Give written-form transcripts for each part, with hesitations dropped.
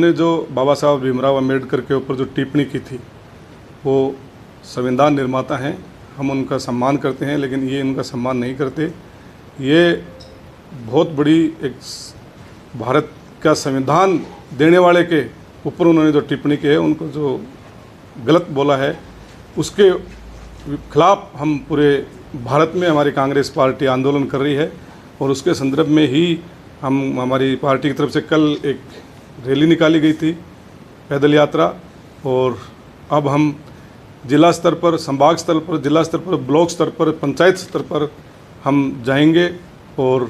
उन्होंने जो बाबा साहब भीमराव अम्बेडकर के ऊपर जो टिप्पणी की थी, वो संविधान निर्माता हैं, हम उनका सम्मान करते हैं, लेकिन ये उनका सम्मान नहीं करते। ये बहुत बड़ी एक भारत का संविधान देने वाले के ऊपर उन्होंने जो टिप्पणी की है, उनको जो गलत बोला है, उसके खिलाफ हम पूरे भारत में हमारी कांग्रेस पार्टी आंदोलन कर रही है। और उसके संदर्भ में ही हमारी पार्टी की तरफ से कल एक रैली निकाली गई थी, पैदल यात्रा। और अब हम जिला स्तर पर, संभाग स्तर पर, जिला स्तर पर, ब्लॉक स्तर पर, पंचायत स्तर पर हम जाएंगे और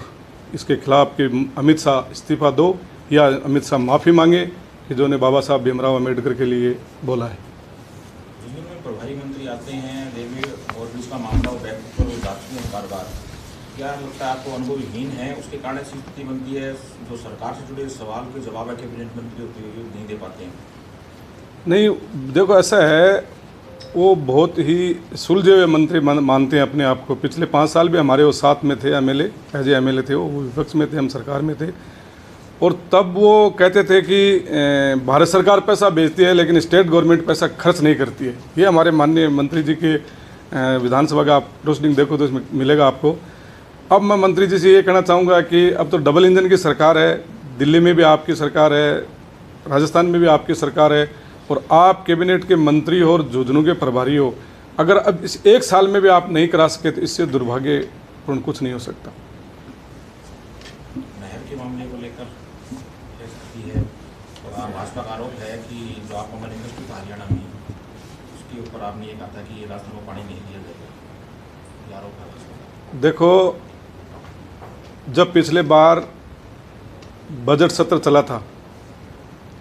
इसके खिलाफ कि अमित शाह इस्तीफा दो या अमित शाह माफ़ी मांगे कि जो ने बाबा साहब भीमराव अम्बेडकर के लिए बोला है। जिले में प्रभारी मंत्री आते हैं, रेलवे और भी उसका मामला बैक जाती है बार बार, क्या लगता है आपको अनुभवहीन है, उसके कारण ऐसी स्थिति बनती है जो सरकार से जुड़े सवाल के जवाब है कैबिनेट मंत्री नहीं दे पाते हैं? नहीं, देखो ऐसा है, वो बहुत ही सुलझे हुए मंत्री मानते हैं अपने आप को। पिछले 5 साल भी हमारे वो साथ में थे, एमएलए एज एमएलए थे, वो विपक्ष में थे, हम सरकार में थे। और तब वो कहते थे कि भारत सरकार पैसा भेजती है लेकिन स्टेट गवर्नमेंट पैसा खर्च नहीं करती है। ये हमारे माननीय मंत्री जी के विधानसभा का आप प्रोसीडिंग देखो तो इसमें मिलेगा आपको। अब मैं मंत्री जी से ये कहना चाहूँगा कि अब तो डबल इंजन की सरकार है, दिल्ली में भी आपकी सरकार है, राजस्थान में भी आपकी सरकार है, और आप कैबिनेट के मंत्री हो और झुंझुनू के प्रभारी हो। अगर अब इस 1 साल में भी आप नहीं करा सके तो इससे दुर्भाग्यपूर्ण कुछ नहीं हो सकता। नहर के मामले को लेकर स्थिति है और भाजपा का आरोप है कि जो आप अमर इंडस्ट्री था हरियाणा में, उसके ऊपर आपने ये कहा था कि ये रास्ते में पानी नहीं दिया जाएगा, ये आरोप है। देखो, जब पिछले बार बजट सत्र चला था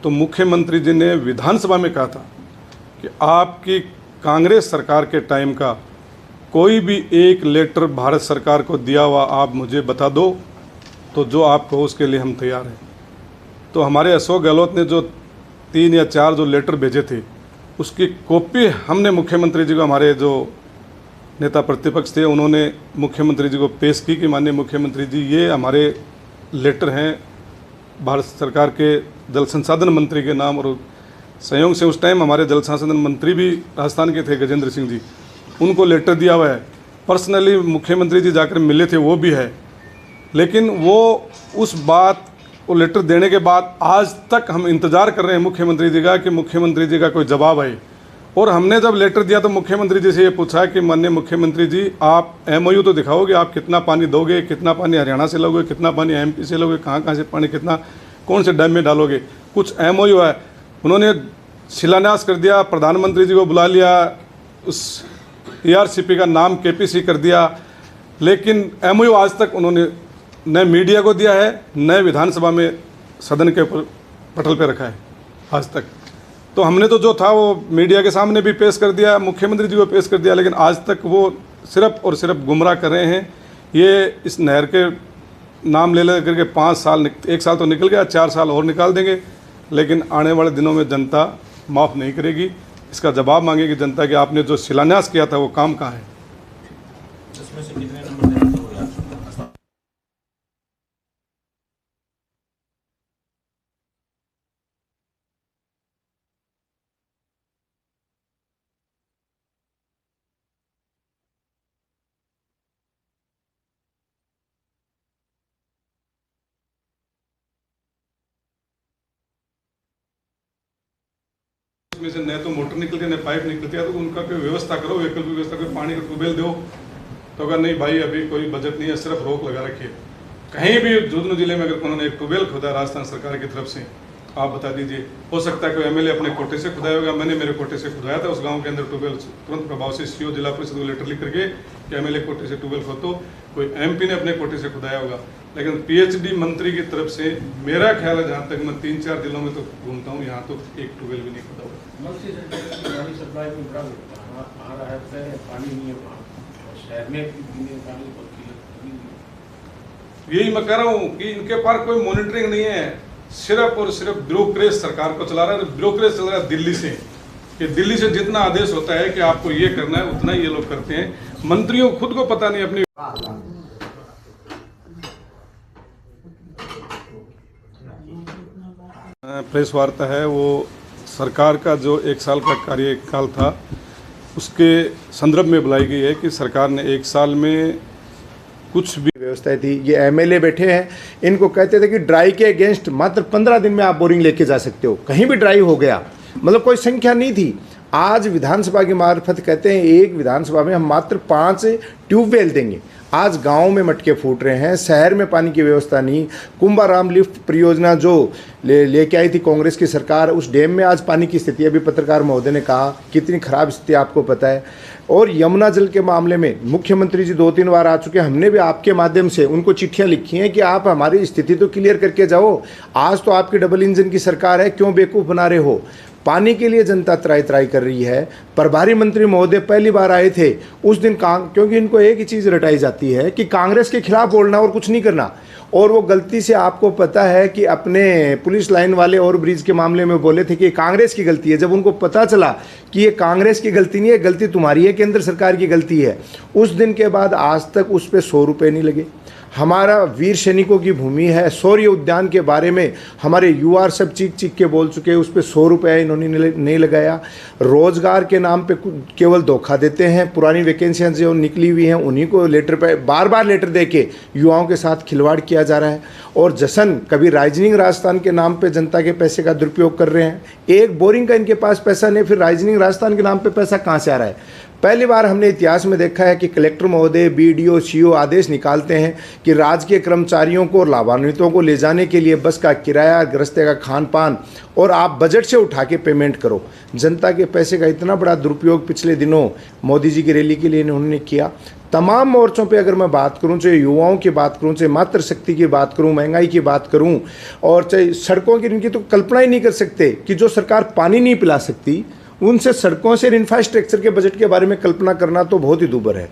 तो मुख्यमंत्री जी ने विधानसभा में कहा था कि आपकी कांग्रेस सरकार के टाइम का कोई भी एक लेटर भारत सरकार को दिया हुआ आप मुझे बता दो, तो जो आप कहो उसके लिए हम तैयार हैं। तो हमारे अशोक गहलोत ने जो 3 या 4 जो लेटर भेजे थे, उसकी कॉपी हमने मुख्यमंत्री जी को, हमारे जो नेता प्रतिपक्ष थे उन्होंने मुख्यमंत्री जी को पेश की कि माननीय मुख्यमंत्री जी, ये हमारे लेटर हैं भारत सरकार के जल संसाधन मंत्री के नाम। और संयोग से उस टाइम हमारे जल संसाधन मंत्री भी राजस्थान के थे, गजेंद्र सिंह जी, उनको लेटर दिया हुआ है। पर्सनली मुख्यमंत्री जी जाकर मिले थे, वो भी है। लेकिन वो लेटर देने के बाद आज तक हम इंतज़ार कर रहे हैं मुख्यमंत्री जी का कि मुख्यमंत्री जी का कोई जवाब आए। और हमने जब लेटर दिया तो मुख्यमंत्री जी से ये पूछा कि माननीय मुख्यमंत्री जी, आप एमओयू तो दिखाओगे, आप कितना पानी दोगे, कितना पानी हरियाणा से लोगे, कितना पानी एमपी से लोगे, कहाँ से पानी कितना कौन से डैम में डालोगे। कुछ एमओयू है, उन्होंने शिलान्यास कर दिया, प्रधानमंत्री जी को बुला लिया, उस ईआरसीपी का नाम केपीसी कर दिया, लेकिन एमओयू आज तक उन्होंने न मीडिया को दिया है, न विधानसभा में सदन के ऊपर पटल पे रखा है आज तक। तो हमने तो जो था वो मीडिया के सामने भी पेश कर दिया, मुख्यमंत्री जी को पेश कर दिया, लेकिन आज तक वो सिर्फ और सिर्फ गुमराह कर रहे हैं। ये इस नहर के नाम ले करके 5 साल, 1 साल तो निकल गया, 4 साल और निकाल देंगे, लेकिन आने वाले दिनों में जनता माफ़ नहीं करेगी। इसका जवाब मांगेगी जनता कि आपने जो शिलान्यास किया था वो काम कहाँ है। इसमें से कितने नंबर देना तो में से न तो मोटर निकलती है न पाइप निकलती है, तो उनका कोई व्यवस्था करो, वैकल्पिक व्यवस्था, कोई पानी का ट्यूबवेल दो। तो अगर नहीं भाई अभी कोई बजट नहीं है, सिर्फ रोक लगा रखी है। कहीं भी झुंझुनू जिले में अगर उन्होंने एक ट्यूबवेल खुदा राजस्थान सरकार की तरफ से, आप बता दीजिए। हो सकता है कोई एमएलए अपने कोटे से खुदाया होगा, मैंने मेरे कोटे से खुदाया था उस गाँव के अंदर ट्यूबवेल, तुरंत प्रभाव से सीओ जिला परिषद को लेटर लिख करके कि एमएलए कोटे से ट्यूबवेल खोदो। कोई एमपी ने अपने कोटे से खुदाया होगा, लेकिन पीएचडी मंत्री की तरफ से मेरा ख्याल है, जहाँ तक मैं 3-4 जिलों में तो घूमता हूँ, यहाँ तो एक ट्यूबवेल भी नहीं खुदा हुआ। यही मैं कह रहा हूँ कि इनके पास कोई मॉनिटरिंग नहीं है, सिर्फ और सिर्फ ब्यूरोक्रेट सरकार को चला रहा है। ब्यूरोक्रेट चल रहा है दिल्ली से, कि दिल्ली से जितना आदेश होता है कि आपको ये करना है, उतना ही ये लोग करते हैं। मंत्रियों खुद को पता नहीं अपनी। प्रेस वार्ता है वो सरकार का जो 1 साल का कार्यकाल था उसके संदर्भ में बुलाई गई है कि सरकार ने 1 साल में कुछ भी व्यवस्थाएं थी। ये एमएलए बैठे हैं, इनको कहते थे कि ड्राई के अगेंस्ट मात्र 15 दिन में आप बोरिंग लेके जा सकते हो, कहीं भी ड्राई हो गया, मतलब कोई संख्या नहीं थी। आज विधानसभा की मार्फत कहते हैं एक विधानसभा में हम मात्र 5 ट्यूबवेल देंगे। आज गांव में मटके फूट रहे हैं, शहर में पानी की व्यवस्था नहीं। कुंभाराम लिफ्ट परियोजना जो लेके आई थी कांग्रेस की सरकार, उस डैम में आज पानी की स्थिति, अभी पत्रकार महोदय ने कहा कितनी खराब स्थिति आपको पता है। और यमुना जल के मामले में मुख्यमंत्री जी 2-3 बार आ चुके हैं, हमने भी आपके माध्यम से उनको चिट्ठियां लिखी हैं कि आप हमारी स्थिति तो क्लियर करके जाओ। आज तो आपकी डबल इंजन की सरकार है, क्यों बेवकूफ़ बना रहे हो। पानी के लिए जनता त्राई त्राई कर रही है। प्रभारी मंत्री महोदय पहली बार आए थे उस दिन क्योंकि इनको एक ही चीज़ रटाई जाती है कि कांग्रेस के खिलाफ बोलना और कुछ नहीं करना। और वो गलती से, आपको पता है कि अपने पुलिस लाइन वाले और ब्रिज के मामले में बोले थे कि ये कांग्रेस की गलती है। जब उनको पता चला कि ये कांग्रेस की गलती नहीं है, गलती तुम्हारी है, केंद्र सरकार की गलती है, उस दिन के बाद आज तक उस पर 100 रुपये नहीं लगे। हमारा वीर सैनिकों की भूमि है, शौर्य उद्यान के बारे में हमारे युवा सब चीख चीख के बोल चुके हैं, उस पर 100 रुपये इन्होंने नहीं लगाया। रोजगार के नाम पे केवल धोखा देते हैं। पुरानी वैकेंसियाँ जो निकली हुई हैं उन्हीं को लेटर पे बार लेटर दे के युवाओं के साथ खिलवाड़ किया जा रहा है। और जश्न कभी राइजनिंग राजस्थान के नाम पे जनता के पैसे का दुरुपयोग कर रहे हैं। एक बोरिंग का इनके पास पैसा नहीं, फिर राइजनिंग राजस्थान के नाम पे पैसा कहाँ से आ रहा है। पहली बार हमने इतिहास में देखा है कि कलेक्टर महोदय, बीडीओ, सीओ आदेश निकालते हैं कि राजकीय कर्मचारियों को और लाभान्वितों को ले जाने के लिए बस का किराया, गृहस्थी का खान पान और आप बजट से उठा के पेमेंट करो। जनता के पैसे का इतना बड़ा दुरुपयोग पिछले दिनों मोदी जी की रैली के लिए इन्होंने किया। तमाम मोर्चों पे अगर मैं बात करूं, चाहे युवाओं की बात करूं, चाहे मातृशक्ति की बात करूं, महंगाई की बात करूं, और चाहे सड़कों की, इनकी तो कल्पना ही नहीं कर सकते कि जो सरकार पानी नहीं पिला सकती उनसे सड़कों से इंफ्रास्ट्रक्चर के बजट के बारे में कल्पना करना तो बहुत ही दूभर है।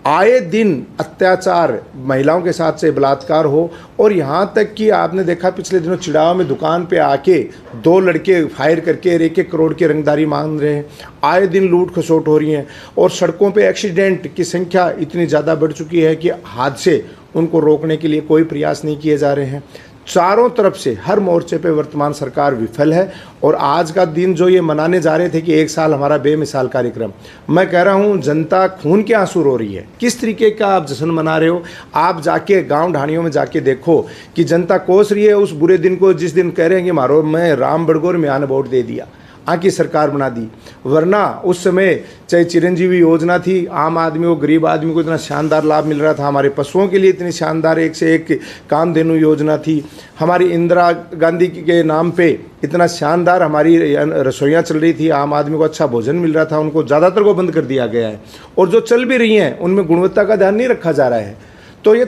आए दिन अत्याचार, महिलाओं के साथ से बलात्कार हो, और यहाँ तक कि आपने देखा पिछले दिनों चिड़ावा में दुकान पे आके 2 लड़के फायर करके 1-1 करोड़ की रंगदारी मांग रहे हैं। आए दिन लूट खसोट हो रही हैं, और सड़कों पे एक्सीडेंट की संख्या इतनी ज़्यादा बढ़ चुकी है कि हादसे उनको रोकने के लिए कोई प्रयास नहीं किए जा रहे हैं। चारों तरफ से हर मोर्चे पे वर्तमान सरकार विफल है। और आज का दिन जो ये मनाने जा रहे थे कि 1 साल हमारा बेमिसाल कार्यक्रम, मैं कह रहा हूँ जनता खून के आंसू रो रही है। किस तरीके का आप जश्न मना रहे हो। आप जाके गांव ढाणियों में जाके देखो कि जनता कोस रही है उस बुरे दिन को जिस दिन कह रहे हैं कि मारो मैं राम बड़गोर में आने वोट दे दिया, आकी सरकार बना दी। वरना उस समय चाहे चिरंजीवी योजना थी, आम आदमी को, गरीब आदमी को इतना शानदार लाभ मिल रहा था। हमारे पशुओं के लिए इतनी शानदार एक से एक कामधेनु योजना थी। हमारी इंदिरा गांधी के नाम पे इतना शानदार हमारी रसोइयाँ चल रही थी। आम आदमी को अच्छा भोजन मिल रहा था। उनको ज़्यादातर को बंद कर दिया गया है, और जो चल भी रही हैं उनमें गुणवत्ता का ध्यान नहीं रखा जा रहा है। तो ये